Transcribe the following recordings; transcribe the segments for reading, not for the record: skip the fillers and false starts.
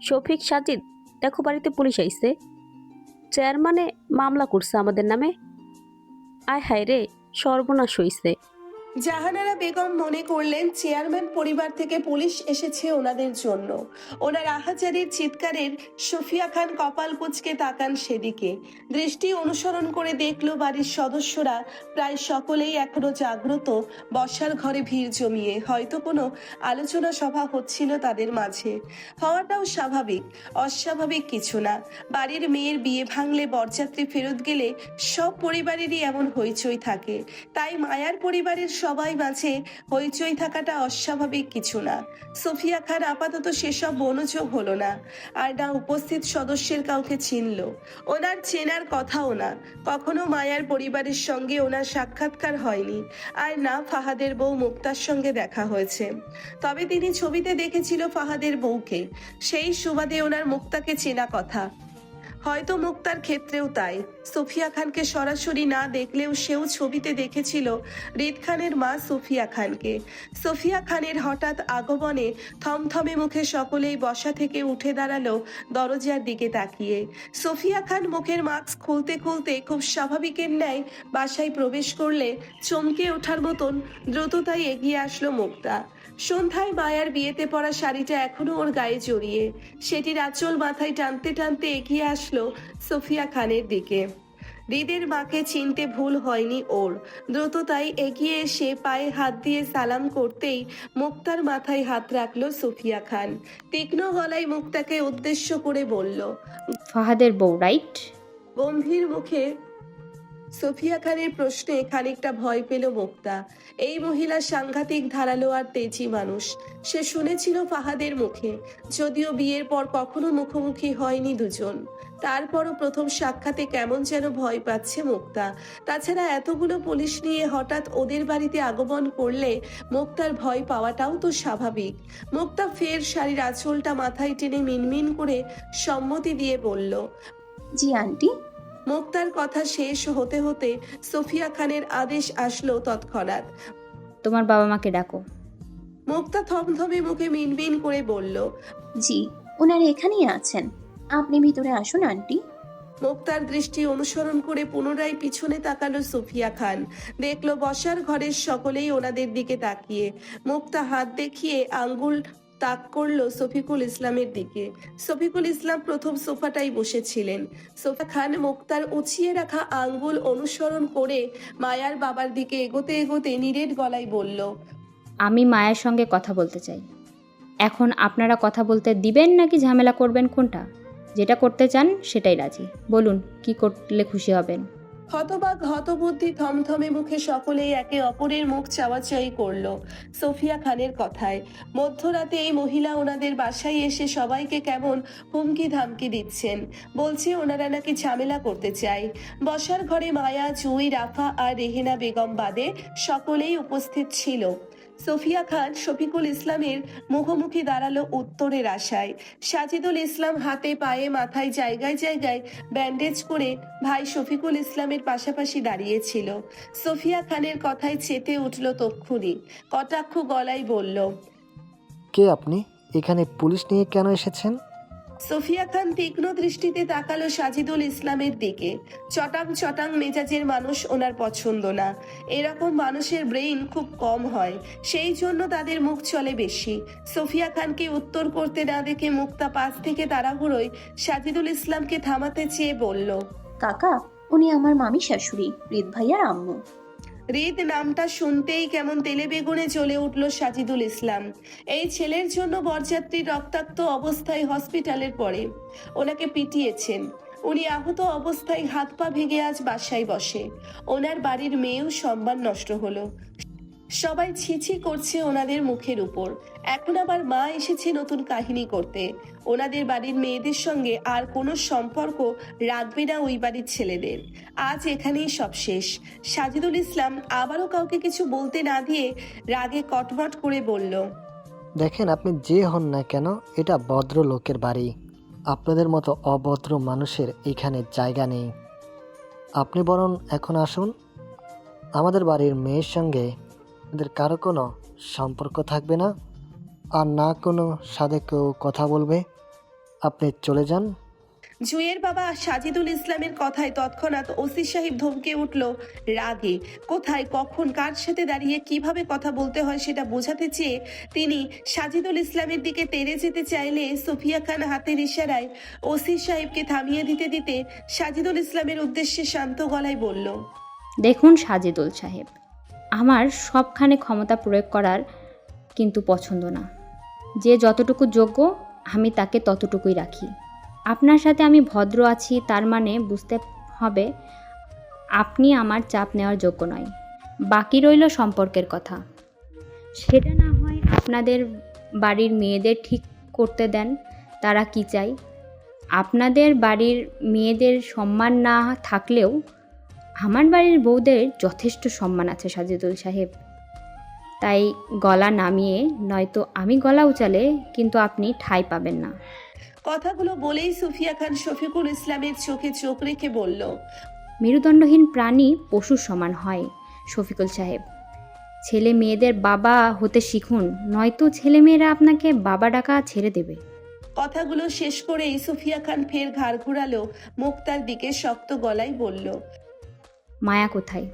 শফিক, সাজিদ, দেখো বাড়িতে পুলিশ আইছে। চেয়ারম্যানে মামলা করছে আমাদের নামে। আয় হায় রে, সর্বনাশ হইছে। জাহানারা বেগম মনে করলেন চেয়ারম্যান পরিবার থেকে পুলিশ এসেছে ওনাদের জন্য। ওনার আহাজারির চিৎকারের সুফিয়া খান কপাল কুঁচকে তাকান সেদিকে। দৃষ্টি অনুসরণ করে দেখলো বাড়ির সদস্যরা প্রায় সকলেই এখনো জাগ্রত, বসার ঘরে ভিড় জমিয়ে। হয়তো কোনো আলোচনা সভা হচ্ছিল তাদের মাঝে। হওয়াটাও স্বাভাবিক, অস্বাভাবিক কিছু না। বাড়ির মেয়ের বিয়ে ভাঙলে, বরযাত্রী ফেরত গেলে সব পরিবারেরই এমন হইচই থাকে। তাই মায়ার পরিবারের সবাই মাঝে হইচই থাকাটা অস্বাভাবিক কিছু না। সোফিয়া খান আপাতত সেসব মনোযোগ হলো না, আর না উপস্থিত সদস্যের কাউকে চিনল। ওনার চেনার কথাও না। কখনো মায়ার পরিবারের সঙ্গে ওনার সাক্ষাৎকার হয়নি, আর না ফাহাদের বউ মুক্তার সঙ্গে দেখা হয়েছে। তবে তিনি ছবিতে দেখেছিল ফাহাদের বউকে, সেই সুবাদে ওনার মুক্তাকে চেনা কথা। হয়তো মুক্তার ক্ষেত্রেও তাই। সুফিয়া খানকে সরাসরি না দেখলেও সেও ছবিতে দেখেছিল রিদ খানের মা সুফিয়া খানকে। সুফিয়া খানের হঠাৎ আগমনে থমথমে মুখে সকলেই বসা থেকে উঠে দাঁড়ালো দরজার দিকে তাকিয়ে। সুফিয়া খান মুখের মাস্ক খুলতে খুলতে খুব স্বাভাবিকের ন্যায় বাসায় প্রবেশ করলে চমকে ওঠার মতন দ্রুততায় এগিয়ে আসলো মুক্তা। সন্ধ্যায় মায়ার বিয়েতে পরা শাড়িটা এখনো ওর গায়ে জড়িয়ে, সেটির আঁচল মাথায় টানতে টানতে এগিয়ে আসলো সোফিয়া খানের দিকে। হৃদের মাকে চিনতে ভুল হয়নি ওর। দ্রুততায় এগিয়ে এসে পায়ে হাত দিয়ে সালাম করতেই মুক্তার মাথায় হাত রাখলো সোফিয়া খান। তীক্ষ্ণ গলায় মুক্তাকে উদ্দেশ্য করে বলল, ফাহাদের বউ, রাইট? গম্ভীর মুখে সোফিয়া খানের প্রশ্নে খানিকটা ভয় পেল মুক্তা। এই মহিলা সাংঘাতিক ধারালো আর তেজি মানুষ। সে শুনেছিল ফাহাদের মুখে, যদিও বিয়ের পর কখনো মুখোমুখি হয়নি দুজন। তারপরও প্রথম সাক্ষাতে কেমন যেন ভয় পাচ্ছে মুক্তা। তাছাড়া এতগুলো পুলিশ নিয়ে হঠাৎ ওদের বাড়িতে আগমন করলে মুক্তার ভয় পাওয়াটাও তো স্বাভাবিক। মুক্তা ফের শাড়ির আঁচলটা মাথায় টেনে মিনমিন করে সম্মতি দিয়ে বলল। জি আন্টি। মুক্তার কথা শেষ হতে হতে সোফিয়া খানের আদেশ আসলো তৎক্ষণাৎ। তোমার বাবা মাকে ডাকো। মুক্তা থমথমে মুখে মিনমিন করে বলল। জি, ওনারা এখানেই আছেন, আপনি ভিতরে আসুন আন্টি। মুক্তার দৃষ্টি অনুসরণ করে পুনরায় পিছনে তাকালো সোফিয়া খান। দেখলো বসার ঘরের সকলেই ওনাদের দিকে তাকিয়ে। মুক্তা হাত দেখিয়ে আঙ্গুল তাক করলো শফিকুল ইসলামের দিকে। শফিকুল ইসলাম প্রথম সোফাটাই বসেছিলেন। সোফা খান মুক্তার উঁচিয়ে রাখা আঙ্গুল অনুসরণ করে মায়ার বাবার দিকে এগোতে এগোতে নিরেট গলায় বলল। আমি মায়ের সঙ্গে কথা বলতে চাই। এখন আপনারা কথা বলতে দিবেন নাকি ঝামেলা করবেন, কোনটা? যেটা করতে চান সেটাই রাজি। বলুন, কি করলে খুশি হবেন? হতবাক হতবুদ্ধি থমথমে মুখে সকলেই একে অপরের মুখ চাওয়াচাই করলো সোফিয়া খানের কথায়। মধ্যরাতে এই মহিলা ওনাদের বাসায় এসে সবাইকে কেমন হুমকি ধামকি দিচ্ছেন। বলছে ওনারা নাকি ঝামেলা করতে চায়। বসার ঘরে মায়া, জুই, রাফা আর রেহেনা বেগম বাদে সকলেই উপস্থিত ছিল। সোফিয়া খান শফিকুল ইসলামের মুখোমুখি দাঁড়ালো উত্তরের আশায়। সাজিদুল ইসলাম হাতে পায়ে মাথায় জায়গায় জায়গায় ব্যান্ডেজ করে ভাই শফিকুল ইসলামের পাশাপাশি দাঁড়িয়েছিল। সোফিয়া খানের কথায় চেতে উঠল তক্ষুনি। কটাক্ষ গলায় বলল। কে আপনি? এখানে পুলিশ নিয়ে কেন এসেছেন? সোফিয়া খান তীক্ষ্ণ দৃষ্টিতে তাকালো সাজিদুল ইসলামের দিকে। চটাং চটাং মেজাজের মানুষ ওনার পছন্দ না। এরকম মানুষের ব্রেইন খুব কম হয়, সেই জন্য তাদের মুখ চলে বেশি। সোফিয়া খানকে উত্তর করতে না দেখে মুক্তা পাশ থেকে তাড়াহুড়োয় সাজিদুল ইসলামকে থামাতে চেয়ে বলল। কাকা, উনি আমার মামি শাশুড়ি, রিদ ভাইয়ার আম্মু। রিদ নামটা শুনতেই কেমন তেলে বেগুনে জ্বলে উঠল সাজিদুল ইসলাম। এই ছেলের জন্য বরযাত্রীর রক্তাক্ত অবস্থায় হসপিটালের পরে ওনাকে পিটিয়েছেন। উনি আহত অবস্থায় হাত পা ভেঙে আজ বাসায় বসে। ওনার বাড়ির মেয়েও সম্মান নষ্ট হলো। সবাই ছিছি করছে ওনাদের মুখের উপর। এখন আবার মা এসেছে নতুন কাহিনী করতে। ওনাদের বাড়ির মেয়েদের সঙ্গে আর কোনো সম্পর্ক রাখবে না ওই বাড়ির ছেলেদের। আজ এখানেই সব শেষ। সাজিদুল ইসলাম আবারও কাউকে কিছু বলতে না দিয়ে রাগে কটমট করে বলল। দেখেন, আপনি যে হন না কেন, এটা ভদ্র লোকের বাড়ি। আপনাদের মতো অভদ্র মানুষের এখানে জায়গা নেই। আপনি বরং এখন আসুন। আমাদের বাড়ির মেয়ের সঙ্গে এদের কারো কোনো সম্পর্ক থাকবে না, আর না কোনো সাথে কেউ কথা বলবে। আপনি চলে যান। জুঁইয়ের বাবা সাজিদুল ইসলামের কথায় তৎক্ষণাৎ ওসি সাহেব ধমকে উঠল রাগে। কোথায়, কখন, কার সাথে দাঁড়িয়ে কিভাবে কথা বলতে হয় সেটা বোঝাতে চেয়ে তিনি সাজিদুল ইসলামের দিকে তেড়ে যেতে চাইলে সোফিয়া খান হাতের ইশারায় ওসি সাহেবকে থামিয়ে দিতে দিতে সাজিদুল ইসলামের উদ্দেশ্যে শান্ত গলায় বলল, দেখুন সাজিদুল সাহেব, আমার সবখানে ক্ষমতা প্রয়োগ করার কিন্তু পছন্দ না। যে যতটুকু যোগ্য আমি তাকে ততটুকুই রাখি। আপনার সাথে আমি ভদ্র আছি, তার মানে বুঝতে হবে আপনি আমার চাপ নেওয়ার যোগ্য নয়। বাকি রইল সম্পর্কের কথা, সেটা না হয় আপনাদের বাড়ির মেয়েদের ঠিক করতে দেন তারা কি চাই। আপনাদের বাড়ির মেয়েদের সম্মান না থাকলেও আমার বাড়ির বউদের যথেষ্ট সম্মান আছে সাজিদুল সাহেব। তাই গলা নামিয়ে, নয়তো আমি গলা উচালে কিন্তু আপনি ঠাঁই পাবেন না। কথাগুলো বলেই সুফিয়া খান শফিকুল ইসলামের চোখে চোখ রেখে বলল, মেরুদণ্ডহীন প্রাণী পশুর সমান হয় শফিকুল সাহেব। ছেলে মেয়েদের বাবা হতে শিখুন, নয়তো ছেলে মেয়েরা আপনাকে বাবা ডাকা ছেড়ে দেবে। কথাগুলো শেষ করেই সুফিয়া খান ফের ঘাড় ঘুরালো মুক্তার দিকে, শক্ত গলায় বলল। মায়া কোথায়?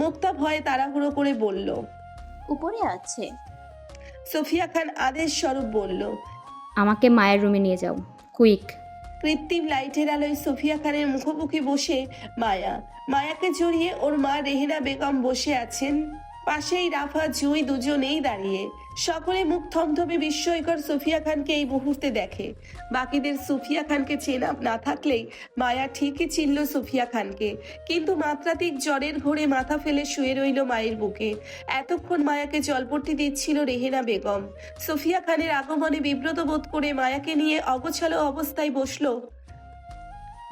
মুক্তা ভয়ে তাড়াহুড়ো করে বলল। উপরে আছে। সুফিয়া খান আদেশ স্বরূপ বলল। আমাকে মায়ের রুমে নিয়ে যাও, কুইক। কৃত্রিম লাইটের আলোয় সুফিয়া খানের মুখোমুখি বসে মায়াকে জড়িয়ে ওর মা রেহেনা বেগম বসে আছেন। পাশেই রাফা, জুঁই দুজনেই দাঁড়িয়ে। সকলে মুখ থমথমে বিস্ময়কর সুফিয়া খানকে এই মুহূর্তে দেখে। বাকিদের সুফিয়া খানকে চেনা না থাকলেই মায়া ঠিকই চিনল সুফিয়া খানকে, কিন্তু মাত্রাতিক জ্বরের ঘোরে মাথা ফেলে শুয়ে রইল মায়ের বুকে। এতক্ষণ মায়াকে জলপট্টি দিচ্ছিল রেহেনা বেগম। সুফিয়া খানের আগমনে বিব্রত বোধ করে মায়াকে নিয়ে অগোছালো অবস্থায় বসলো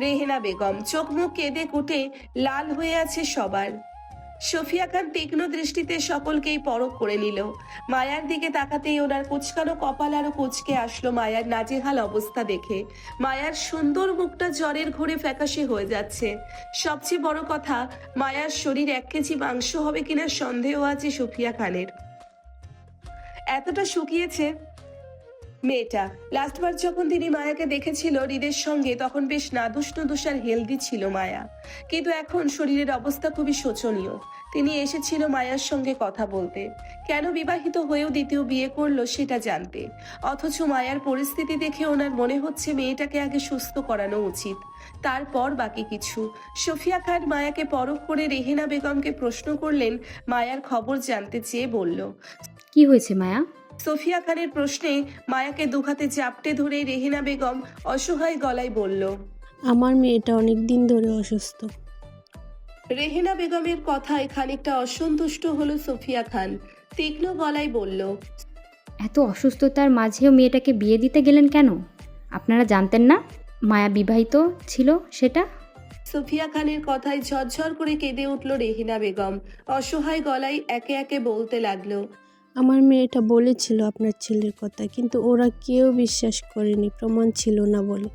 রেহেনা বেগম। চোখ মুখ কেঁদে কুটে লাল হয়ে আছে সবার। সুফিয়া খান তীক্ষ্ণ দৃষ্টিতে সকলকেই পরখ করে নিল। মায়ার দিকে তাকাতেই ওনার কুচকানো কপাল আরো কুচকে আসলো মায়ার নাজেহাল অবস্থা দেখে। মায়ার সুন্দর মুখটা জ্বরের ঘোরে ফ্যাকাশে হয়ে যাচ্ছে। সবচেয়ে বড় কথা, মায়ার শরীর 1 কেজি মাংস হবে কিনা সন্দেহ আছে সুফিয়া খানের। এতটা শুকিয়েছে মেয়েটা। লাস্টবার যখন তিনি মায়াকে দেখেছিল হৃদের সঙ্গে, তখন বেশ নাদুস নুদুস আর হেলদি ছিল মায়া, কিন্তু এখন শরীরের অবস্থা খুবই শোচনীয়। তিনি এসেছিল মায়ার সঙ্গে কথা বলতে, কেন বিবাহিত হয়েও দ্বিতীয় বিয়ে করলো সেটা জানতে। অথচ মায়ার পরিস্থিতি দেখে ওনার মনে হচ্ছে মেয়েটাকে আগে সুস্থ করানো উচিত, তারপর বাকি কিছু। সুফিয়া খান মায়াকে পরখ করে রেহেনা বেগমকে প্রশ্ন করলেন, মায়ার খবর জানতে চেয়ে বলল। কি হয়েছে মায়া? সুফিয়া খানের প্রশ্নে মায়াকে দুহাতে চাপটে ধরে রেহেনা বেগম অসহায় গলায় বলল, আমার মেয়েটা অনেক দিন ধরে অসুস্থ। রেহেনা বেগমের কথায় খানিকটা অসন্তুষ্ট হলো সুফিয়া খান। তীক্ষ্ণ গলায় বলল, এত অসুস্থতার মাঝেও মেয়েটাকে বিয়ে দিতে গেলেন কেন? আপনারা জানতেন না মায়া বিবাহিত ছিল সেটা? সুফিয়া খানের কথায় ঝরঝর করে কেঁদে উঠল রেহেনা বেগম। অসহায় গলায় একে একে বলতে লাগলো, আমার মেয়েটা বলেছিল আপনার ছেলের কথা, কিন্তু ওরা কেউ বিশ্বাস করেনি, প্রমাণ ছিল না বলে।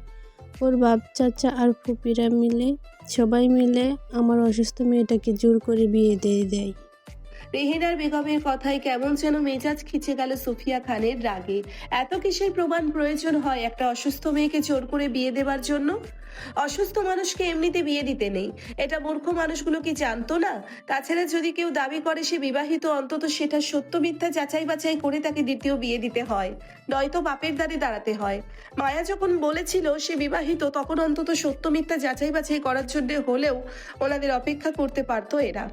ওর বাপ চাচা আর ফুপিরা মিলে সবাই মিলে আমার অসুস্থ মেয়েটাকে জোর করে বিয়ে দিয়ে দেয়। রেহেনার বেগমের কথায় কেমন যেন মেজাজ খিচে গেল সুফিয়া খানের রাগে। এত কিসের প্রমাণ প্রয়োজন হয় একটা অসুস্থ মেয়েকে জোর করে বিয়ে দেবার জন্য? অসুস্থ মানুষকে এমনিতে বিয়ে দিতে নেই, এটা মূর্খ মানুষগুলো কি জানতো না? তাছাড়া যদি কেউ দাবি করে সে বিবাহিত, অন্তত সেটা সত্য মিথ্যা যাচাই বাছাই করে তাকে দ্বিতীয় বিয়ে দিতে হয়, নয়তো বাপের দ্বারে দাঁড়াতে হয়। মায়া যখন বলেছিল সে বিবাহিত, তখন অন্তত সত্য মিথ্যা যাচাই বাছাই করার জন্য হলেও ওনাদের অপেক্ষা করতে পারতো এরা।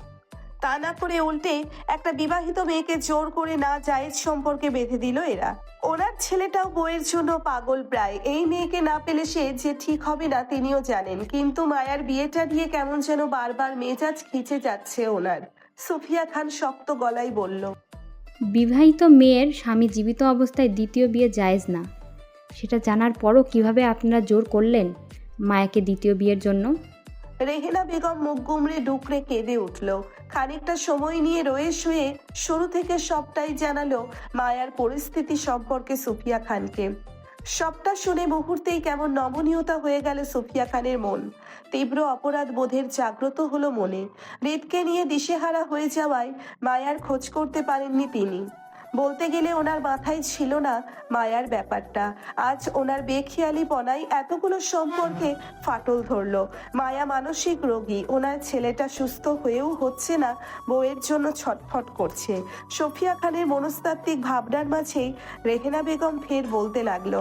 তা না করে উল্টে একটা বিবাহিত মেয়েকে জোর করে না জায়েজ সম্পর্কে বেঁধে দিল এরা। ওনার ছেলেটাও বইয়ের জন্য পাগল প্রায়। এই মেয়েকে না পেলে সে যে ঠিক হবে না তিনিও জানেন, কিন্তু মায়ার বিয়েটা নিয়ে কেমন যেন বারবার মেজাজ খিচে যাচ্ছে ওনার। সুফিয়া খান শক্ত গলায় বলল, বিবাহিত মেয়ের স্বামী জীবিত অবস্থায় দ্বিতীয় বিয়ে জায়েজ না, সেটা জানার পরও কিভাবে আপনারা জোর করলেন মায়াকে দ্বিতীয় বিয়ের জন্য? রেহেনা বেগম মুখ গুমড়ে ডুকরে কেঁদে উঠল। খানিকটা সময় নিয়ে রয়ে শুয়ে শুরু থেকে সবটাই জানালো মায়ার পরিস্থিতি সম্পর্কে সুফিয়া খানকে। সবটা শুনে মুহূর্তেই কেমন নমনীয়তা হয়ে গেল সুফিয়া খানের মন। তীব্র অপরাধ বোধের জাগ্রত হলো মনে। হৃদকে নিয়ে দিশেহারা হয়ে যাওয়ায় মায়ার খোঁজ করতে পারেননি তিনি। বলতে গেলে ওনার মাথায় ছিল না মায়ার ব্যাপারটা। আজ ওনার বেখেয়ালিপনায় এতগুলো সম্পর্কে ফাটল ধরলো। মায়া মানসিক রোগী, ওনার ছেলেটা সুস্থ হয়েও হচ্ছে না, বউয়ের জন্য ছটফট করছে। সফিয়া খানের মনস্তাত্ত্বিক ভাবনার মাঝেই রেহেনা বেগম ফের বলতে লাগলো,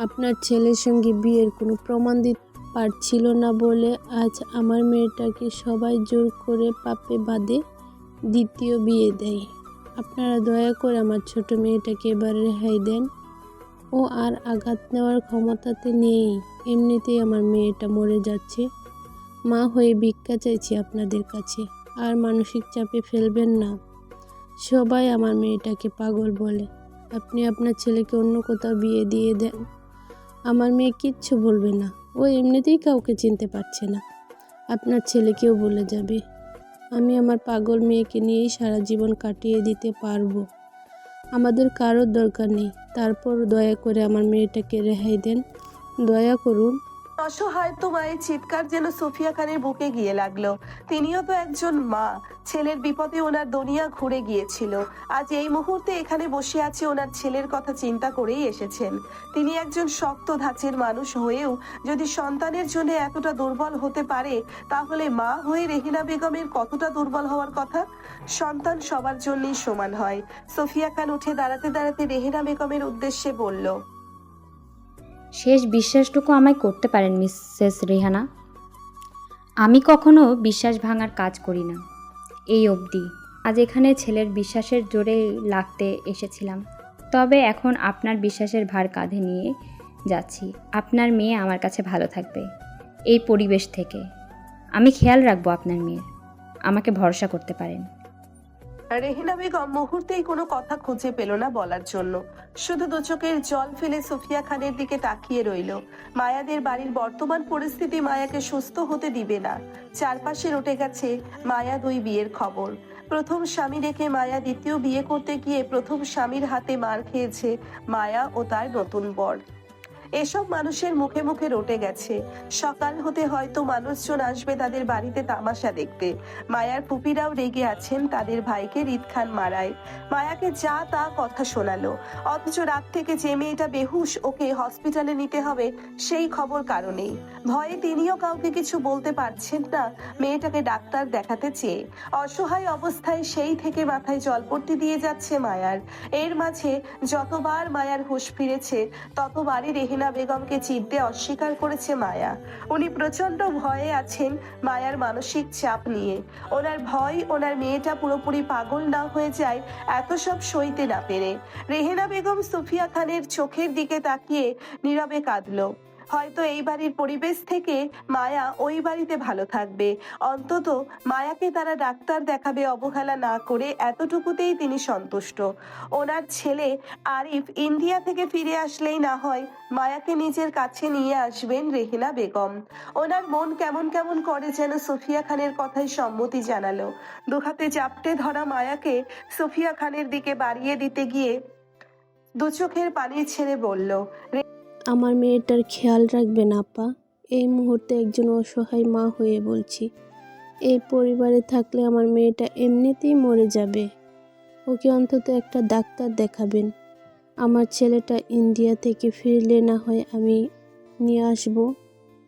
আপনার ছেলের সঙ্গে বিয়ের কোনো প্রমাণ দিতে পারছিল না বলে আজ আমার মেয়েটাকে সবাই জোর করে পাপে বাঁধে দ্বিতীয় বিয়ে দেয়। আপনারা দয়া করে আমার ছোট মেয়েটাকে এবার রেহাই দেন। ও আর আঘাত নেওয়ার ক্ষমতাতে নেই। এমনিতেই আমার মেয়েটা মরে যাচ্ছে। মা হয়ে ভিক্ষা চাইছি আপনাদের কাছে, আর মানসিক চাপে ফেলবেন না। সবাই আমার মেয়েটাকে পাগল বলে। আপনি আপনার ছেলেকে অন্য কোথাও বিয়ে দিয়ে দেন, আমার মেয়ে কিচ্ছু বলবে না। ও এমনিতেই কাউকে চিনতে পারছে না, আপনার ছেলেকেও বলে যাবে। আমি আমার পাগল মেয়েকে নিয়েই সারা জীবন কাটিয়ে দিতে পারবো। আমাদের কারোর দরকার নেই। তারপর দয়া করে আমার মেয়েটাকে রেহাই দেন, দয়া করুন। অসহায়ত্ব মায়ের চিৎকার যেন সফিয়া খানের বুকে গিয়ে লাগলো। তিনিও তো একজন মা, ছেলের বিপদে ওনার দুনিয়া ঘুরে গিয়েছিল। আজ এই মুহূর্তে এখানে বসে আছে ওনার ছেলের কথা চিন্তা করেই এসেছেন। তিনি একজন শক্ত ধাঁচের মানুষ হয়েও যদি সন্তানের জন্য এতটা দুর্বল হতে পারে, তাহলে মা হয়ে রেহিনা বেগমের কতটা দুর্বল হওয়ার কথা। সন্তান সবার জন্যই সমান হয়। সফিয়া খান উঠে দাঁড়াতে দাঁড়াতে রেহিনা বেগমের উদ্দেশ্যে বলল, শেষ বিশ্বাসটুকু আমায় করতে পারেন মিসেস রেহানা। আমি কখনো বিশ্বাস ভাঙার কাজ করি না, এই অবধি। আজ এখানে ছেলের বিশ্বাসের জোরে লাগতে এসেছিলাম, তবে এখন আপনার বিশ্বাসের ভার কাঁধে নিয়ে যাচ্ছি। আপনার মেয়ে আমার কাছে ভালো থাকবে এই পরিবেশ থেকে। আমি খেয়াল রাখবো আপনার মেয়ের, আমাকে ভরসা করতে পারেন। রেহিনা বেগম মুহূর্তেই কোনো কথা খুঁজে পেল না বলার জন্য। শুধু দু চোখের জল ফেলে সফিয়া খানের দিকে তাকিয়ে রইল। মায়াদের বাড়ির বর্তমান পরিস্থিতি মায়াকে সুস্থ হতে দিবে না। চারপাশে রটে গেছে মায়া দুই বিয়ের খবর। প্রথম স্বামী রেখে মায়া দ্বিতীয় বিয়ে করতে গিয়ে প্রথম স্বামীর হাতে মার খেয়েছে মায়া ও তার নতুন বর। এসব মানুষের মুখে মুখে রটে গেছে। সকাল হতে হয়তো মানুষজন আসবে তাদের বাড়িতে তামাশা দেখতে। মায়ার ফুপিরাও রেগে আছেন তাদের ভাইকে রিদ খান মারায়। মায়াকে যা তা কথা শোনালো, অথচ রাত থেকে যে মেয়েটা বেহুশ, ওকে হসপিটালে নিতে হবে সেই খবর কারণেই। ভয়ে তিনিও কাউকে কিছু বলতে পারছেন না মেয়েটাকে ডাক্তার দেখাতে চেয়ে। অসহায় অবস্থায় সেই থেকে মাথায় জলপট্টি দিয়ে যাচ্ছে মায়ার। এর মাঝে যতবার মায়ার হুঁশ ফিরেছে ততবারই রেহিনা বেগমকে চিনতে অস্বীকার করেছে মায়া। উনি প্রচন্ড ভয়ে আছেন মায়ার মানসিক চাপ নিয়ে। ওনার ভয় ওনার মেয়েটা পুরোপুরি পাগল না হয়ে যায় এত সব সইতে না পেরে। রেহেনা বেগম সুফিয়া খানের চোখের দিকে তাকিয়ে নীরবে কাঁদলো। হয়তো এই বাড়ির পরিবেশ থেকে মায়া ওই বাড়িতে ভালো থাকবে। অন্তত মায়াকে তারা ডাক্তার দেখাবে অবহেলা না করে, এতটুকুতেই তিনি সন্তুষ্ট। ওনার ছেলে আরিফ ইন্ডিয়া থেকে ফিরে আসলেই না হয় মায়াকে নিজের কাছে নিয়ে আসবেন রেহিনা বেগম। ওনার মন কেমন কেমন করে যেন সফিয়া খানের কথায় সম্মতি জানালো। দুহাতে চাপটে ধরা মায়াকে সফিয়া খানের দিকে বাড়িয়ে দিতে গিয়ে দু চোখের পানি ছেড়ে বলল, আমার মেয়েটার খেয়াল রাখবেন আপা। এই মুহূর্তে একজন অসহায় মা হয়ে বলছি, এই পরিবারে থাকলে আমার মেয়েটা এমনিতেই মরে যাবে। ওকে অন্তত একটা ডাক্তার দেখাবেন। আমার ছেলেটা ইন্ডিয়া থেকে ফিরলে না হয় আমি নিয়ে আসবো।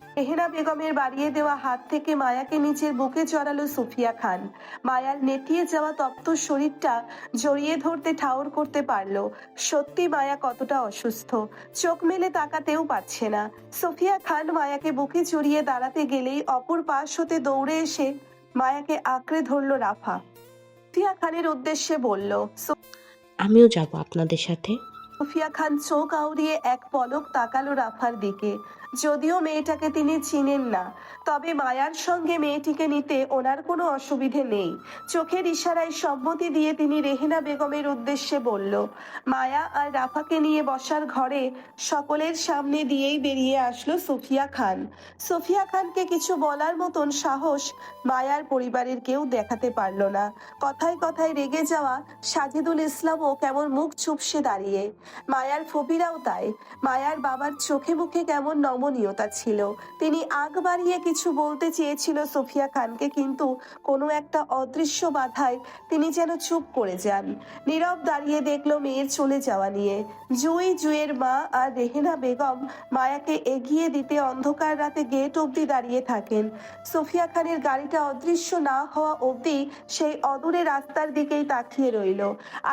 রেহেনা বেগমের বাড়িয়ে দেওয়া হাত থেকে মায়াকে নিচের বুকে জড়ালো সুফিয়া খান। মায়ার নেতিয়ে যাওয়া তপ্ত শরীরটা জড়িয়ে ধরতে ঠাউর করতে পারলো সত্যি মায়া কতটা অসুস্থ। চোখ মেলে তাকাতেও পারছে না। সুফিয়া খান মায়াকে বুকে জড়িয়ে দাঁড়াতে গেলেই অপর পাশ হতে দৌড়ে এসে মায়াকে আঁকড়ে ধরলো রাফা। সুফিয়া খানের উদ্দেশ্যে বলল, আমিও যাব আপনাদের সাথে। সুফিয়া খান চোখ আউড়িয়ে এক পলক তাকালো রাফার দিকে। যদিও মেয়েটাকে তিনি চিনেন না, তবে মায়ার সঙ্গে মেয়েটিকে নিতে ওনার কোনো অসুবিধে নেই। চোখের ইশারায় সম্মতি দিয়ে তিনি রেহেনা বেগমের উদ্দেশ্যে বলল। মায়া আর রাফাকে নিয়ে বসার ঘরে সকলের সামনে দিয়েই বেরিয়ে আসলো সুফিয়া খান। সুফিয়া খানকে কিছু বলার মতন সাহস মায়ার পরিবারের কেউ দেখাতে পারল না। কথায় কথায় রেগে যাওয়া সাজিদুল ইসলামও কেমন মুখ চুপসে দাঁড়িয়ে। মায়ার ফবিরাও তাই। মায়ার বাবার চোখে মুখে কেমন নমনীয়তা ছিল। তিনি আগ বাড়িয়ে কিছু বলতে চেয়েছিল সোফিয়া খানকে, কিন্তু কোনো একটা অদৃশ্য বাধায় তিনি যেন চুপ করে যান। নীরব দাঁড়িয়ে দেখলো মেয়ের চলে যাওয়া নিয়ে। জুঁইয়ের মা আর রেহেনা বেগম মায়াকে এগিয়ে দিতে অন্ধকার রাতে গেট অবধি দাঁড়িয়ে থাকেন। সোফিয়া খানের গাড়িটা অদৃশ্য না হওয়া অবধি সেই অদূরে রাস্তার দিকেই তাকিয়ে রইল।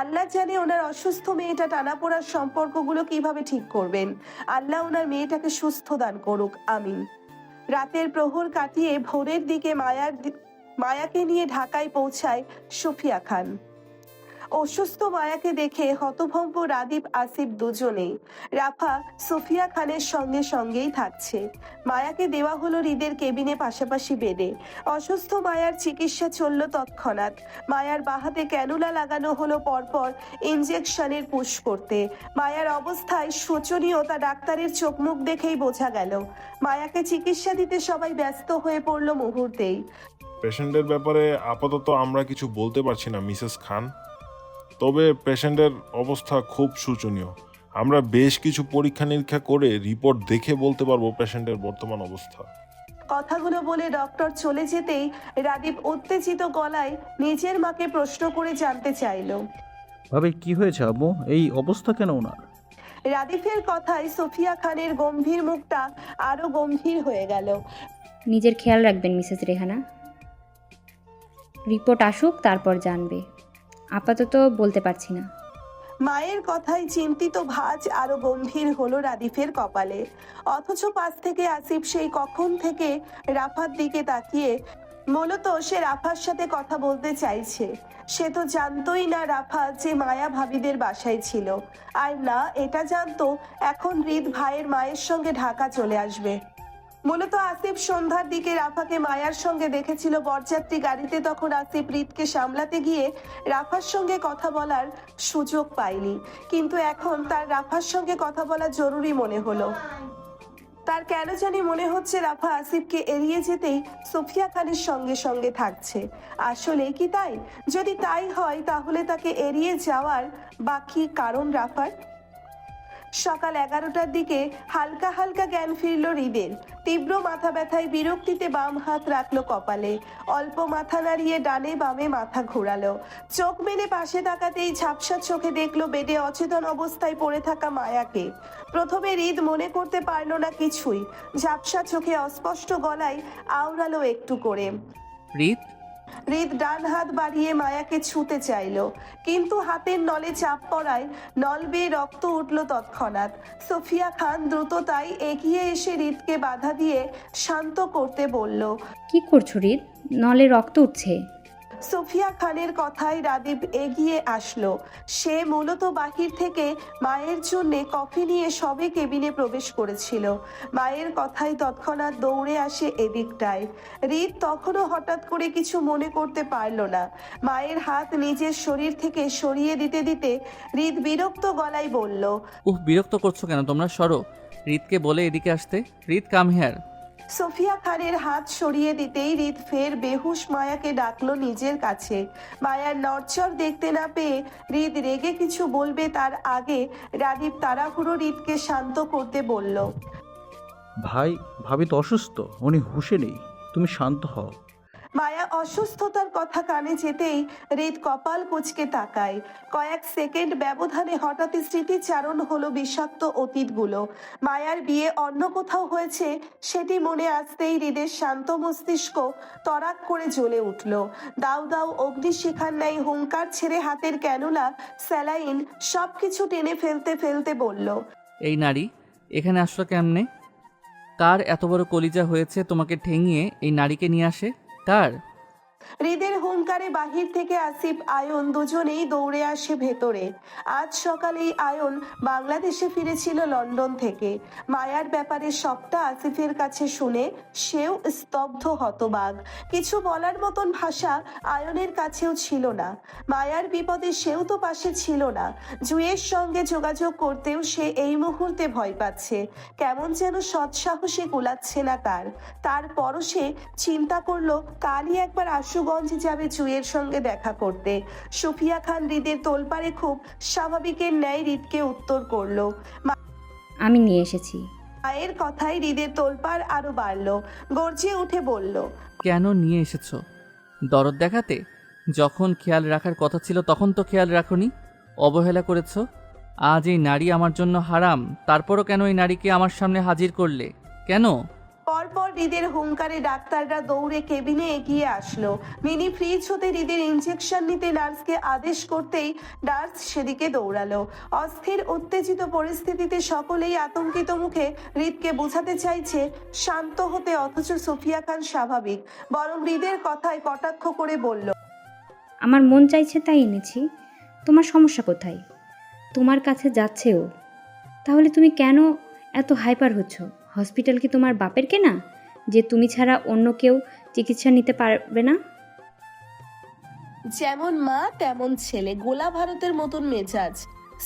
আল্লাহ জানে ওনার অসুস্থ মেয়েটা টানাপোড়ার সম্পর্কগুলো কিভাবে ঠিক করবেন। আল্লাহ ওনার মেয়েটাকে সুস্থ দান করুক, আমিন। রাতের প্রহর কাটিয়ে ভোরের দিকে মায়াকে নিয়ে ঢাকায় পৌঁছায় সোফিয়া খান। অসুস্থ মায়াকে দেখে হতভম্ব রাদীপ আসিফ দুজনেই। রাফা সোফিয়া খানের সঙ্গে সঙ্গেই থাকছে। মায়াকে দেওয়া হলো হৃদের কেবিনে পাশাপাশি বেডে। অসুস্থ মায়ার চিকিৎসা চলল তৎক্ষণাৎ। মায়ার বাহাতে ক্যানুলা লাগানো হলো পরপর ইনজেকশনের পুশ করতে। মায়ার অবস্থায় শোচনীয় তা ডাক্তারের চোখ মুখ দেখেই বোঝা গেল। মায়াকে চিকিৎসা দিতে সবাই ব্যস্ত হয়ে পড়ল মুহূর্তেই। পেশেন্টের ব্যাপারে আপাতত আমরা কিছু বলতে পারছি না মিসেস খান, তবে পেশেন্টের অবস্থা খুব শোচনীয়। আমরা বেশ কিছু পরীক্ষা নিরীক্ষা করে রিপোর্ট দেখে বলতে পারবো পেশেন্টের বর্তমান অবস্থা। কথাগুলো বলে ডক্টর চলে যেতেই রাদীপ উত্তেজিত গলায় নিজের মাকে প্রশ্ন করে জানতে চাইল, ভাবে কি হয়েছে আম্মু, এই অবস্থা কেন ওনার? রাদীপের কথায় সোফিয়া খানের গম্ভীর মুখটা আরো গম্ভীর হয়ে গেল। নিজের খেয়াল রাখবেন মিসেস রেহানা, রিপোর্ট আসুক তারপর জানবে, আপাতত বলতে পারছি না। মায়ের কথায় চিন্তিত ভাঁজ আরো গম্ভীর হলো রাদীপের কপালে। অথচ পাশ থেকে আসিফ সেই কখন থেকে রাফার দিকে তাকিয়ে মূলত সে রাফার সাথে কথা বলতে চাইছে। সে তো জানতোই না রাফা যে মায়া ভাবিদের বাসায় ছিল, আর না এটা জানতো এখন হৃদ ভাইয়ের মায়ের সঙ্গে ঢাকা চলে আসবে। মূলত আসিফ সন্ধ্যার দিকে রাফাকে মায়ার সঙ্গে দেখেছিল বরযাত্রী গাড়িতে। তখন আসিফ হৃদকে সামলাতে গিয়ে রাফার সঙ্গে কথা বলার সুযোগ পায়নি, কিন্তু এখন তার রাফার সঙ্গে কথা বলা জরুরি মনে হলো। তার কেন জানি মনে হচ্ছে রাফা আসিফকে এড়িয়ে যেতেই সোফিয়া খানের সঙ্গে সঙ্গে থাকছে। আসলে কি তাই? যদি তাই হয় তাহলে তাকে এড়িয়ে যাওয়ার বাকি কারণ রাফার। সকাল 11টার দিকে হালকা হালকা জ্ঞান ফিরল হৃদের। তীব্র মাথা ব্যথায় বিরক্তিতে বাম হাত রাখলো কপালে। অল্প মাথা নাড়িয়ে ডানে বামে মাথা ঘোরালো। চোখ মেলে পাশে তাকাতেই ঝাপসা চোখে দেখলো বেডে অচেতন অবস্থায় পড়ে থাকা মায়াকে। প্রথমে হৃদ মনে করতে পারল না কিছুই। ঝাপসা চোখে অস্পষ্ট গলায় আওড়ালো একটু করে, হৃদ ডান হাত বাড়িয়ে মায়াকে ছুঁতে চাইল, কিন্তু হাতের নলে চাপ পড়ায় নল বেয়ে রক্ত উঠল তৎক্ষণাৎ। সোফিয়া খান দ্রুততায় এগিয়ে এসে হৃদকে বাধা দিয়ে শান্ত করতে বলল, কি করছো হৃদ, নলে রক্ত উঠছে। সোফিয়া খানের কথায় রাদীপ এগিয়ে আসলো। সে মূলত বাহির থেকে মায়ের জন্য কফি নিয়ে সবে কেবিনে প্রবেশ করেছিল। মায়ের কথায় তৎক্ষণাৎ দৌড়ে আসে এদিকটায়। হৃদ তখনও হঠাৎ করে কিছু মনে করতে পারল না। মায়ের হাত নিজের শরীর থেকে সরিয়ে দিতে দিতে হৃদ বিরক্ত গলায় বলল, বিরক্ত করছো কেন তোমরা, সরো। হৃদকে বলে এদিকে আসতে। হৃদ কাম হেয়ার। সোফিয়া খানের হাত সরিয়ে দিতেই হৃদ ফের বেহুশ মায়াকে ডাকলো নিজের কাছে। মায়ার নড়চড় দেখতে না পেয়ে হৃদ রেগে কিছু বলবে তার আগে রাদীপ তাড়াহুড়ো হৃদকে শান্ত করতে বলল, ভাবি তো অসুস্থ, উনি হুঁশে নেই, তুমি শান্ত হও। মায়া অসুস্থতার কথা কানে যেতেই হৃদ কপাল কুঁচকে তাকায়। কয়েক সেকেন্ড ব্যবধানে হঠাৎই স্মৃতিচারণ হলো বিষাক্ত অতীতগুলো। মায়ার বিয়ে অন্য কোথাও হয়েছে সেটি মনে আসতেই হৃদের শান্ত মস্তিষ্ক তরাক করে জ্বলে উঠল। দাউ দাউ অগ্নিশিখার ন্যায় হুঙ্কার ছেড়ে হাতের ক্যানুলা, স্যালাইন সবকিছু টেনে ফেলতে ফেলতে বলল, এই নারী এখানে আসলো কেমনে? কার এত বড় কলিজা হয়েছে তোমাকে ঠেঙিয়ে এই নারীকে নিয়ে আসে? কার? হৃদের হুঙ্কারে বাহির থেকে আসিফ আয়ন দুজনেই দৌড়ে আসে ভেতরে। আজ সকালেই আয়ন বাংলাদেশে ফিরেছিল লন্ডন থেকে। মায়ার ব্যাপারে সবটা আসিফের কাছে শুনে সেও স্তব্ধ হতবাক। কিছু বলার মতন ভাষা আয়নের কাছেও ছিল না। মায়ার বিপদে সেও তো পাশে ছিল না। জুঁইয়ের সঙ্গে যোগাযোগ করতেও সে এই মুহূর্তে ভয় পাচ্ছে। কেমন যেন সৎসাহসে কুলাচ্ছে না তারপরও সে চিন্তা করলো কালই একবার আশুগঞ্জ যাবে জুঁইয়ের সঙ্গে দেখা করতে। সুফিয়া খান হৃদের তোলপাড়ে খুব স্বাভাবিকের ন্যায় হৃদকে উত্তর করলো, আমি নিয়ে এসেছি। মায়ের কথায় হৃদের তোলপাড় আরো বাড়ল। গর্জে উঠে বলল, কেন নিয়ে এসেছো? দরদ দেখাতে? যখন খেয়াল রাখার কথা ছিল তখন তো খেয়াল রাখোনি, অবহেলা করেছো। আজ এই নারী আমার জন্য হারাম, তারপরও কেন এই নারীকে আমার সামনে হাজির করলে? কেন? পরপর হৃদের হুঙ্কারে ডাক্তাররা দৌড়ে কেবিনে এগিয়ে আসলো। মিনি ফ্রিজ হতে হৃদের ইঞ্জেকশন নিতে নার্সকে আদেশ করতেই নার্স সেদিকে দৌড়ালো। অস্থির উত্তেজিত পরিস্থিতিতে সকলেই আতঙ্কিত মুখে হৃদকে বোঝাতে চাইছে শান্ত হতে, অথচ সুফিয়া খান স্বাভাবিক। বরং হৃদের কথায় কটাক্ষ করে বলল, আমার মন চাইছে তাই এনেছি। তোমার সমস্যা কোথায়? তোমার কাছে যাচ্ছে ও, তাহলে তুমি কেন এত হাইপার হচ্ছ? হসপিটাল কি তোমার বাপের কেনা যে তুমি ছাড়া অন্য কেউ চিকিৎসা নিতে পারবে না? যেমন মা তেমন ছেলে, গোলা ভারতের মতন মেজাজ।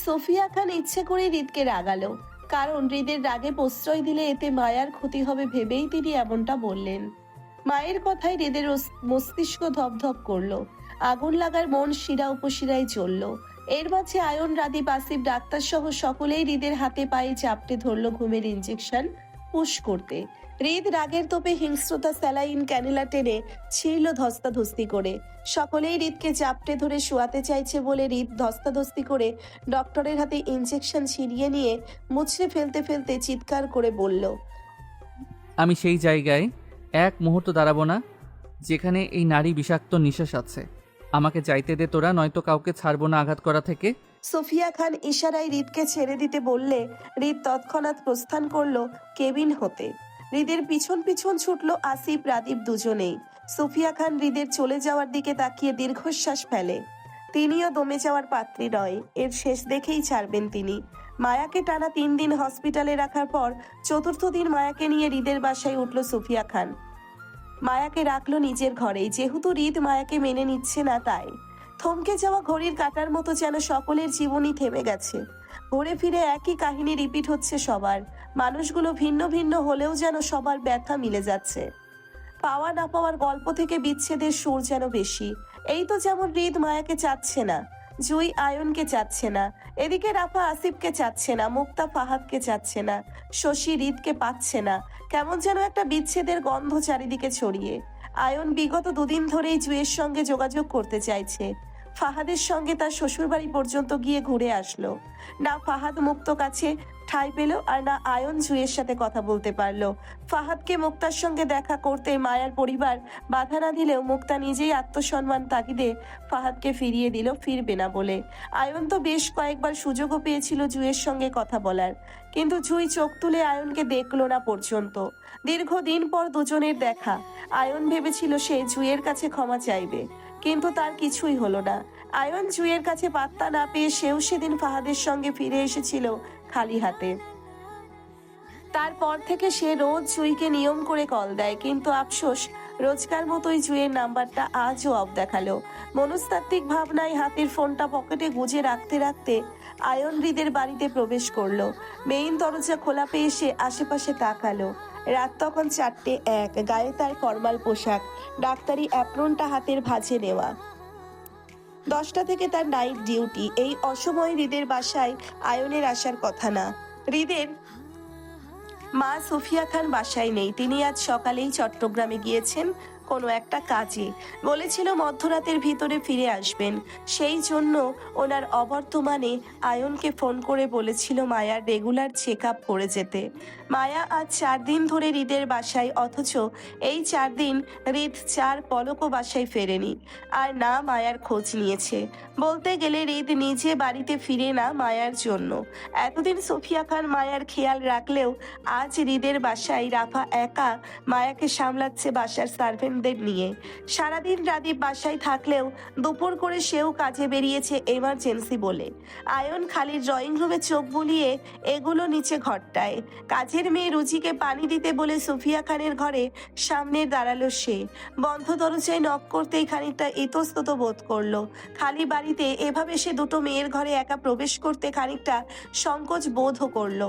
সোফিয়া খান ইচ্ছে করে হৃদকে রাগালো, কারণ হৃদের রাগে প্রশ্রয় দিলে এতে মায়ার ক্ষতি হবে ভেবেই তিনি এমনটা বললেন। মায়ের কথায় হৃদের মস্তিষ্ক ধপধপ করলো, আগুন লাগার মন শিরা উপশিরায় চলল। এর মাঝে আয়ন, রাদীপ, আসিফ, ডাক্তার সহ সকলেই হৃদের হাতে পায়ে চাপটে ধরলো ঘুমের ইঞ্জেকশন পুশ করতে। হৃদ রাগের তোপে হিংস্রতা স্যালাইন ক্যানেলা টেনে ছিঁড়ল ধস্তাধস্তি করে। সকলেই হৃদকে চাপটে ধরে শোয়াতে চাইছে বলে হৃদ ধস্তাধস্তি করে ডক্টরের হাতে ইঞ্জেকশন ছিনিয়ে নিয়ে মুচড়ে ফেলতে ফেলতে চিৎকার করে বলল, আমি সেই জায়গায় এক মুহূর্ত দাঁড়াবো না যেখানে এই নারী বিষাক্ত নিঃশ্বাস আছে। আমাকে যাইতে দে তোরা, নয়তো কাউকে ছাড়বো না আঘাত করা থেকে। সোফিয়া খান ইশারায় হৃদকে ছেড়ে দিতে বললে হৃদ তৎক্ষণাৎ প্রস্থান করলো কেবিন হতে। হৃদের পিছন পিছন ছুটলো আসিফ, রাদীপ দুজনেই। সোফিয়া খান হৃদের চলে যাওয়ার দিকে তাকিয়ে দীর্ঘশ্বাস ফেলে। তিনিও দমে যাওয়ার পাত্রী নয়, এর শেষ দেখেই ছাড়বেন তিনি। মায়াকে টানা 3 দিন হসপিটালে রাখার পর চতুর্থ দিন মায়াকে নিয়ে হৃদের বাসায় উঠল সোফিয়া খান। মায়াকে রাখলো নিজের ঘরেই, যেহেতু হৃদ মায়াকে মেনে নিচ্ছে না তাই। থমকে যাওয়া ঘড়ির কাঁটার মতো যেন সকলের জীবনই থেমে গেছে। ঘুরে ফিরে একই কাহিনী রিপিট হচ্ছে সবার। মানুষগুলো ভিন্ন ভিন্ন হলেও যেন সবার ব্যথা মিলে যাচ্ছে। পাওয়া না পাওয়ার গল্প থেকে বিচ্ছেদের সুর যেন বেশি। এই তো যেমন হৃদ মায়াকে চাচ্ছে না, জুই আয়নকে চাচ্ছে না, এদিকে রাফা আসিফকে চাচ্ছে না, মুক্তা ফাহাদকে চাচ্ছে না, শশী হৃদকে পাচ্ছে না। কেমন যেন একটা বিচ্ছেদের গন্ধ চারিদিকে ছড়িয়ে। আয়ন বিগত 2 দিন ধরেই জুইয়ের সঙ্গে যোগাযোগ করতে চাইছে। ফাহাদের সঙ্গে তার শ্বশুরবাড়ি পর্যন্ত গিয়ে ঘুরে আসলো। না ফাহাদ মুক্ত কাছে ঠাঁই পেল, আর না আয়ন জুইয়ের সাথে কথা বলতে পারলো। ফাহাদকে মুক্তার সঙ্গে দেখা করতে মায়ার পরিবার বাধা না দিলেও মুক্তা নিজেই আত্মসম্মান তাগিদে ফাহাদকে ফিরিয়ে দিল, ফিরবে না বলে। আয়ন তো বেশ কয়েকবার সুযোগও পেয়েছিল জুইয়ের সঙ্গে কথা বলার, কিন্তু জুই চোখ তুলে আয়নকে দেখলো না পর্যন্ত। দীর্ঘদিন পর দুজনের দেখা। আয়ন ভেবেছিল সে জুইয়ের কাছে ক্ষমা চাইবে, কিন্তু তার কিছুই হলো না। আয়ন জুইয়ের কাছে পাত্তা না পেয়ে সেও সেদিন ফাহাদের সঙ্গে ফিরে এসেছিল খালি হাতে। তারপর থেকে সে রোজ জুইকে নিয়ম করে কল দেয়, কিন্তু আফসোস রোজকার মতোই জুইয়ের নাম্বারটা আজও অফ দেখালো। মনস্তাত্ত্বিক ভাবনায় হাতের ফোনটা পকেটে গুজে রাখতে রাখতে আয়ন হৃদের বাড়িতে প্রবেশ করলো। মেইন দরজা খোলা পেয়ে সে আশেপাশে তাকালো। রাত তখন 4:01, গায়ে তার ফর্মাল পোশাক, ডাক্তারি অ্যাপ্রনটা হাতের ভাঁজে নেওয়া। 10টা থেকে তার নাইট ডিউটি। এই অসময়ে হৃদের বাসায় আয়নের আসার কথা না। হৃদের মা সুফিয়া খান বাসায় নেই, তিনি আজ সকালেই চট্টগ্রামে গিয়েছেন কোনো একটা কাজে। বলেছিল মধ্যরাতের ভিতরে ফিরে আসবেন, সেই জন্য ওনার অবর্তমানে আয়নকে ফোন করে বলেছিল মায়ার রেগুলার চেক আপ করে যেতে। মায়া আজ 4 দিন ধরে হৃদের বাসায়, অথচ এই 4 দিন হৃদ 4 পলকও বাসায় ফেরেনি, আর না মায়ার খোঁজ নিয়েছে। বলতে গেলে হৃদ নিজে বাড়িতে ফিরে না মায়ার জন্য। এতদিন সোফিয়া খান মায়ার খেয়াল রাখলেও আজ হৃদের বাসায় রাফা একা মায়াকে সামলাচ্ছে বাসার সার্ভেন্টদের নিয়ে। সারাদিন রাদীপ বাসায় থাকলেও দুপুর করে সেও কাজে বেরিয়েছে এমার্জেন্সি বলে। আয়ন খালি ড্রয়িং রুমে চোখ বুলিয়ে এগুলো নিচে ঘরটায়। কাজের মেয়ে রুচিকে পানি দিতে বলে সুফিয়া খানের ঘরে সামনে দাঁড়ালো সে। বন্ধ দরজায় নক করতেই খানিকটা ইতস্তত বোধ করলো। খালি বাড়িতে এভাবে সে দুটো মেয়ের ঘরে একা প্রবেশ করতে খানিকটা সংকোচ বোধও করলো।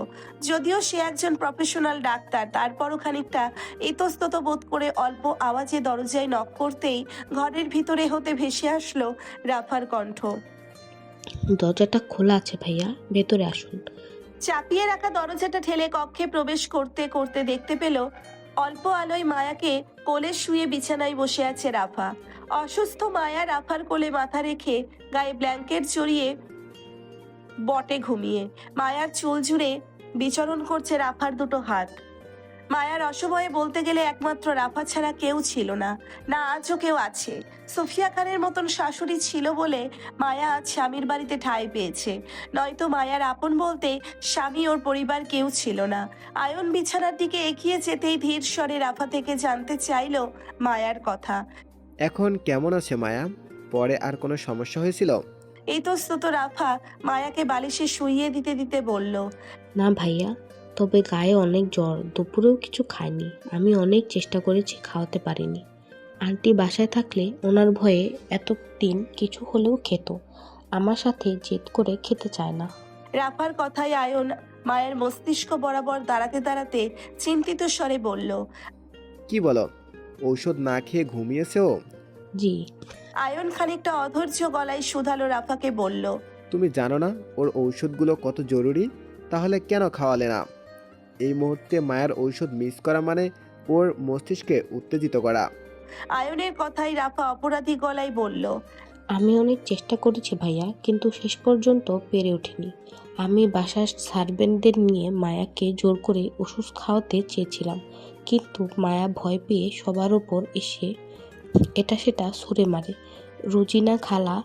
যদিও সে একজন প্রফেশনাল ডাক্তার, তারপরও খানিকটা ইতস্তত বোধ করে অল্প আওয়াজে দরজায় নক করতেই ঘরের ভিতরে হতে ভেসে আসলো রাফার কণ্ঠ। দরজাটা খোলা আছে ভাইয়া, ভেতরে আসুন। চাপিয়ে রাখা দরজাটা ঠেলে কক্ষে প্রবেশ করতে করতে দেখতে পেল অল্প আলোয় মায়াকে কোলে শুয়ে বিছানায় বসে আছে রাফা। অসুস্থ মায়া রাফার কোলে মাথা রেখে গায়ে ব্ল্যাঙ্কেট জড়িয়ে বটে ঘুমিয়ে। মায়ার চুল জুড়ে বিচরণ করছে রাফার দুটো হাত। মায়ার অসময়ে বলতে গেলে একমাত্র রাফা ছাড়া কেউ ছিল না, না আজও কেউ আছে। সোফিয়া খানের মতন শাশুড়ি ছিল বলে মায়া আজ স্বামীর বাড়িতে ঠাঁই পেয়েছে, নয়তো মায়ার আপন বলতে স্বামী ওর পরিবার কেউ ছিল না। আয়ন বিছানার দিকে এগিয়ে যেতেই ধীর স্বরে রাফা থেকে জানতে চাইলো মায়ার কথা। এখন কেমন আছে মায়া? পরে আর কোনো সমস্যা হয়েছিল? ইতস্তত রাফা মায়াকে বালিশে শুইয়ে দিতে দিতে বলল, না ভাইয়া, তবে গায়ে অনেক জ্বর, দুপুরেও কিছু খায়নি। আমি অনেক চেষ্টা করেছি, খাওয়াতে পারিনি। আন্টি বাসায় থাকলে ওনার ভয়ে এতদিন কিছু হলেও খেত, আমার সাথে জেদ করে খেতে চায় না। রাফার কথায় আয়ন মায়ের মস্তিষ্ক বরাবর দাঁড়াতে দাঁড়াতে চিন্তিত স্বরে বলল, কি বলো, ঔষধ না খেয়ে ঘুমিয়েছে ও? জি। আয়ন খানিকটা অধৈর্য গলায় শুধালো রাফাকে বলল, তুমি জানো না ওর ঔষধগুলো কত জরুরি? তাহলে কেন খাওয়ালে না? এই মুহূর্তে মায়ের ঔষধ মিস করা মানে ওর মস্তিষ্কে উত্তেজিত করা। আয়নের কথাই রাফা অপরাধী গলায় বলল, আমি অনেক চেষ্টা করেছি ভাইয়া, কিন্তু শেষ পর্যন্ত পেরে ওঠিনি। আমি বাসার সার্ভেন্টদের নিয়ে মায়াকে জোর করে ওষুধ খাওয়াতে চেয়েছিলাম, কিন্তু মায়া ভয় পেয়ে সবার ওপর এসে এটা সেটা ছুঁড়ে মারে। রুজিনা খালা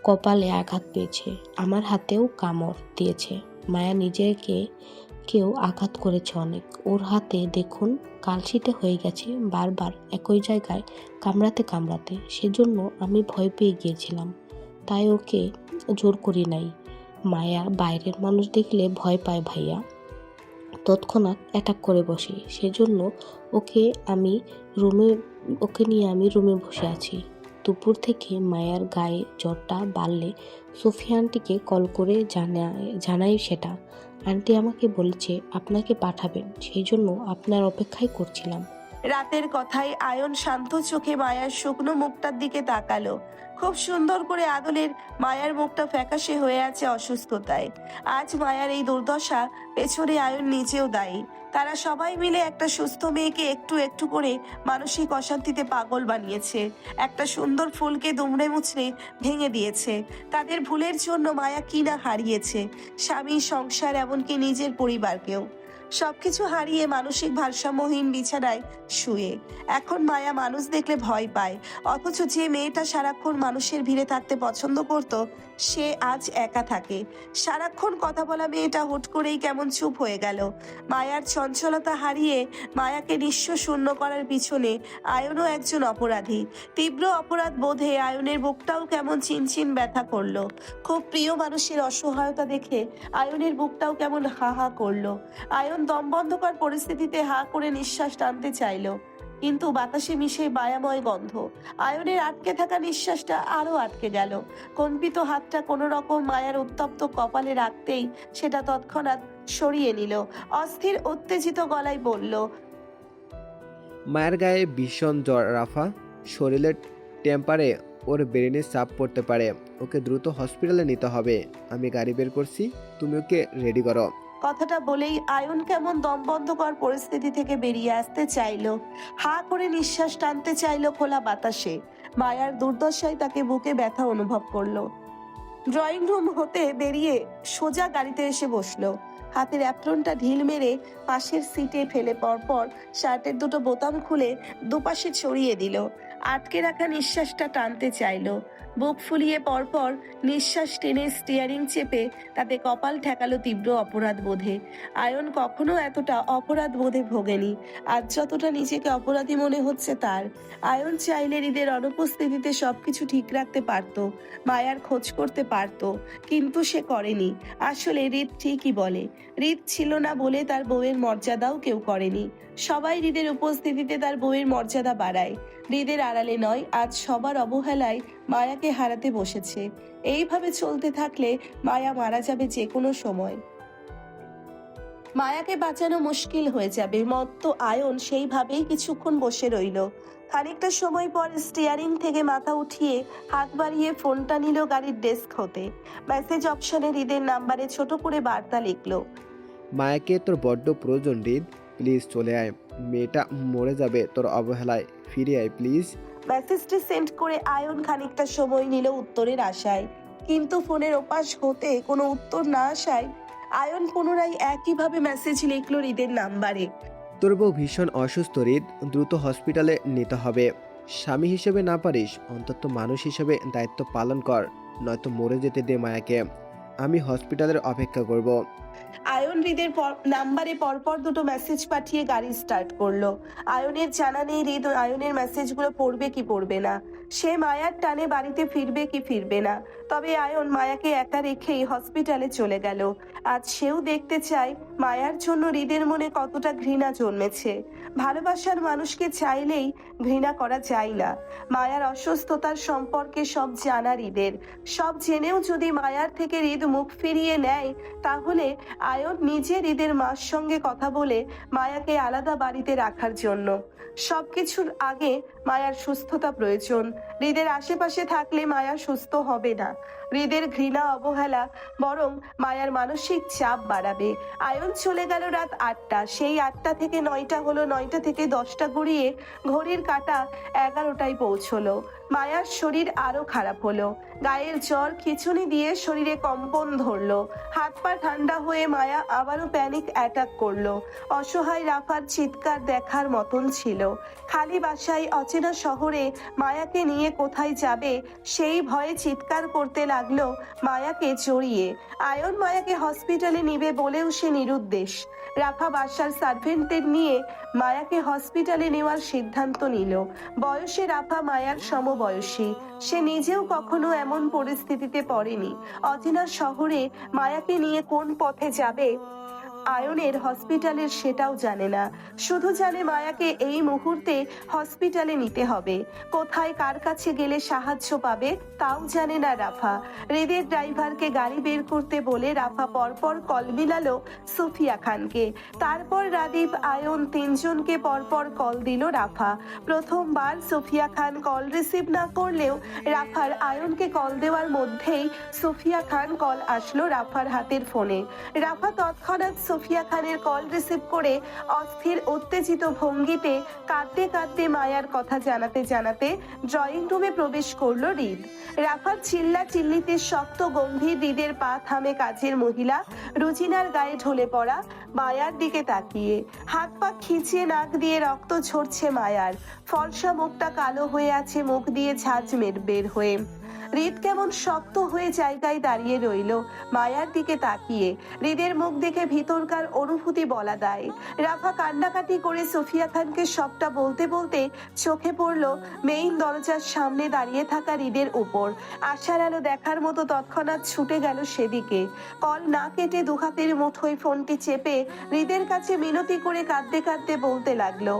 কপালে আঘাত পেয়েছে, আমার হাতেও কামড় দিয়েছে। মায়া নিজেকে কেউ আঘাত করেছে অনেক, ওর হাতে দেখুন কালশিটে হয়ে গেছে বারবার একই জায়গায় কামড়াতে কামড়াতে। সেজন্য আমি ভয় পেয়ে গিয়েছিলাম, তাই ওকে জোর করি নাই। মায়া বাইরের মানুষ দেখলে ভয় পায় ভাইয়া, তৎক্ষণাৎ অ্যাটাক করে বসে। সেজন্য ওকে নিয়ে আমি রুমে বসে আছি। দুপুর থেকে মায়ার গায়ে জ্বরটা বাড়লে সোফিয়া আন্টিকে কল করে জানাই সেটা। আন্টি আমাকে বলেছে আপনাকে পাঠাবেন, সেই জন্য আপনার অপেক্ষাই করছিলাম। রাতের কথায় আয়ন শান্ত চোখে মায়ার শুকনো মুখটার দিকে তাকালো। খুব সুন্দর করে আদলের মায়ার মুখটা ফ্যাকাশে হয়ে আছে অসুস্থতায়। আজ মায়ার এই দুর্দশা পেছনে আয়ন নিজেও দায়ী। তারা সবাই মিলে একটা সুস্থ মেয়েকে একটু একটু করে মানসিক অশান্তিতে পাগল বানিয়েছে, একটা সুন্দর ফুলকে দুমড়ে মুচড়ে ভেঙে দিয়েছে। তাদের ভুলের জন্য মায়া কি না হারিয়েছে, স্বামী, সংসার, এমনকি নিজের পরিবারকেও। সবকিছু হারিয়ে মানসিক ভারসাম্যহীন বিছানায় শুয়ে এখন মায়া মানুষ দেখলে ভয় পায়। অথচ যে মেয়েটা সারাক্ষণ মানুষের ভিড়ে থাকতে পছন্দ করত, সে আজ একা থাকে। সারাক্ষণ কথা বলা মেয়েটা হুট করেই কেমন চুপ হয়ে গেল। মায়ার চঞ্চলতা হারিয়ে মায়াকে নিঃস্ব শূন্য করার পিছনে আয়নও একজন অপরাধী। তীব্র অপরাধ বোধে আয়নের বুকটাও কেমন চিনচিন ব্যথা করলো। খুব প্রিয় মানুষের অসহায়তা দেখে আয়নের বুকটাও কেমন হা হা করলো। আয়ন দমবন্ধকর পরিস্থিতিতে হা করে নিঃশ্বাস টানতে চাইলো, কিন্তু বাতাসে মিশে মায়াময় গন্ধ। আয়নের আটকে থাকা নিঃশ্বাসটা আরো আটকে গেল। কম্পিত হাতটা কোনো রকম মায়ার উত্তপ্ত কপালে রাখতেই সেটা তৎক্ষণাৎ সরিয়ে নিল। অস্থির উত্তেজিত গলায় বলল, মায়ের গায়ে ভীষণ জ্বর রাফা, শরীরের টেম্পারে ওর ব্রেনে চাপ পড়তে পারে। ওকে দ্রুত হসপিটালে নিতে হবে। আমি গাড়ি বের করছি, তুমি ওকে রেডি করো। কথাটা বলেই আয়ন কেমন দমবন্ধকর পরিস্থিতি থেকে বেরিয়ে আসতে চাইলো, হা করে নিঃশ্বাস টানতে চাইলো খোলা বাতাসে। মায়ার দুর্দশায় তাকে বুকে ব্যথা অনুভব করলো। ড্রয়িং রুম হতে বেরিয়ে সোজা গাড়িতে এসে বসলো। হাতের অ্যাপ্রনটা ঢিল মেরে পাশের সিটে ফেলে পরপর শার্টের দুটো বোতাম খুলে দুপাশে ছড়িয়ে দিল। আটকে রাখা নিঃশ্বাসটা টানতে চাইলো। বুক ফুলিয়ে পরপর নিঃশ্বাস টেনে স্টিয়ারিং চেপে তাতে কপাল ঠেকালো তীব্র অপরাধ বোধে। আয়ন কখনো এতটা অপরাধ বোধে ভোগেনি, আজ যতটা নিজেকে অপরাধী মনে হচ্ছে তার। আয়ন চাইলে হৃদের অনুপস্থিতিতে সবকিছু ঠিক রাখতে পারত, মায়ার খোঁজ করতে পারত, কিন্তু সে করেনি। আসলে হৃদ ঠিকই বলে, হৃদ ছিল না বলে তার বউয়ের মর্যাদাও কেউ করেনি। সবাই হৃদের উপস্থিতিতে তার বউয়ের মর্যাদা বাড়ায়, হৃদের আড়ালে নয়। আজ সবার অবহেলায় মায়াকে হারাতে বসেছে। এইভাবে চলতে থাকলে মায়া মারা যাবে যে কোনো সময়। মায়াকে বাঁচানো মুশকিল হয়ে যাবে। মত্ত আয়ন সেইভাবেই কিছুক্ষণ বসে রইল। খানিকটা সময় পর স্টিয়ারিং থেকে মাথা উঠিয়ে হাত বাড়িয়ে ফোনটা নিল গাড়ির ডেস্ক হতে। মেসেজ অপশনে হৃদের নাম্বারে ছোট করে বার্তা লিখলো, মায়াকে তোর বড্ড প্রয়োজন হৃদ, প্লিজ চলে আয়, মেয়েটা মরে যাবে তোর অবহেলায়, ফিরে আয় প্লিজ। মেসেজটি সেন্ড করে আয়ন খানিকটা সময় নিল উত্তরের আশায়, কিন্তু ফোনের ওপাশ হতে কোনো উত্তর না আসায় আয়ন পুনরায় একইভাবে মেসেজ লিখলো হৃদের নাম্বারে। তোর বউ ভীষণ অসুস্থ হৃদ, দ্রুত হসপিটালে নিতে হবে। স্বামী হিসেবে না পারিস অন্তত মানুষ হিসেবে দায়িত্ব পালন কর, নয়তো মরে যেতে দে মায়াকে, আমি হসপিটালের অপেক্ষা করব। আয়ন হৃদের নাম্বারে পরপর দুটো মেসেজ পাঠিয়ে গাড়ি স্টার্ট করলো। আয়নের জানা নেই হৃদ আয়নের মেসেজগুলো পড়বে কি পড়বে না, সে মায়ার টানে বাড়িতে ফিরবে কি ফিরবে না। তবে আয়ন মায়াকে একা রেখেই হসপিটালে চলে গেল। আজ সেও দেখতে চায় মায়ার জন্য হৃদের মনে কতটা ঘৃণা জন্মেছে। ভালোবাসার মানুষকে চাইলেই ঘৃণা করা যায় না। মায়ার অসুস্থতার সম্পর্কে সব জানা হৃদের, সব জেনেও যদি মায়ার থেকে হৃদ মুখ ফিরিয়ে নেয় তাহলে আয়ন নিজে হৃদের মার সঙ্গে কথা বলে মায়াকে আলাদা বাড়িতে রাখার জন্য। সবকিছুর আগে মায়ার সুস্থতা প্রয়োজন। হৃদের আশেপাশে থাকলে মায়া সুস্থ হবে না। হৃদের ঘৃণা অবহেলা বরং মায়ার মানসিক চাপ বাড়াবে। আয়ন চলে গেল রাত 8টা, সেই 8টা থেকে 9টা হলো, 9টা থেকে 10টা গড়িয়ে ঘড়ির কাঁটা 11টায় পৌঁছলো। মায়ার শরীর আরো খারাপ হলো, গায়ের জ্বর খিঁচুনি দিয়ে শরীরে কম্পন ধরলো, হাত পা ঠান্ডা হয়ে মায়া আবারও প্যানিক অ্যাটাক করলো। অসহায় রাফার চিৎকার দেখার মতন ছিল। খালি বাসায় অচেনা শহরে মায়াকে নিয়ে কোথায় যাবে সেই ভয়ে চিৎকার করতে লাগলো মায়াকে জড়িয়ে। আয়ন মায়াকে হসপিটালে নিবে বলেও সে নিরুদ্দেশ। রাফা বাসার সার্ভেন্টদের নিয়ে মায়াকে হসপিটালে নেওয়ার সিদ্ধান্ত নিল। বয়সে রাফা মায়ার সমবয়সী, সে নিজেও কখনো এমন পরিস্থিতিতে পড়েনি। অচেনা শহরে মায়াকে নিয়ে কোন পথে যাবে আয়নের হসপিটালের সেটাও জানে না। শুধু জানে মায়াকে এই মুহূর্তে হসপিটালে নিতে হবে। কোথায় কার কাছে গেলে সাহায্য পাবে তাও জানে না রাফা। হৃদের ড্রাইভারকে গাড়ি বের করতে বলে রাফা পরপর কল মিলালো সুফিয়া খানকে। তারপর রাদীপ, আয়ন তিনজনকে পরপর কল দিল রাফা। প্রথমবার সুফিয়া খান কল রিসিভ না করলেও রাফার আয়নকে কল দেওয়ার মধ্যেই সুফিয়া খান কল আসলো রাফার হাতের ফোনে। রাফা তৎক্ষণাৎ সুফিয়া খানের কল রিসিভ করে অস্থির উত্তেজিত ভঙ্গিতে কাঁদতে কাঁদতে মায়ার কথা জানাতে জানাতে ড্রয়িং রুমে প্রবেশ করলো হৃদ। রাফার চিল্লা চিল্লিতে শক্ত গম্ভীর হৃদের পা থামে কাজের মহিলা রুজিনার গায়ে ঢলে পড়া মায়ার দিকে তাকিয়ে। হাত পা খিঁচিয়ে নাক দিয়ে রক্ত ঝরছে মায়ার, ফর্সা মুখটা কালো হয়ে আছে, মুখ দিয়ে ঝাঁঝ বের হয়ে। হৃদ কেমন শক্ত হয়ে জায়গায় দাঁড়িয়ে রইল মায়ার দিকে তাকিয়ে। হৃদের মুখ দেখে ভিতরকার অনুভূতি বলা দেয়। রাফা কান্নাকাটি করে সুফিয়া খানকে সবটা বলতে বলতে চোখে পড়ল মেইন দরজার সামনে দাঁড়িয়ে থাকা হৃদের উপর। আশার আলো দেখার মতো তৎক্ষণাৎ ছুটে গেল সেদিকে। কল না কেটে দুহাতের মুঠোয় ফোনটি চেপে হৃদের কাছে মিনতি করে কাঁদতে কাঁদতে বলতে লাগলো,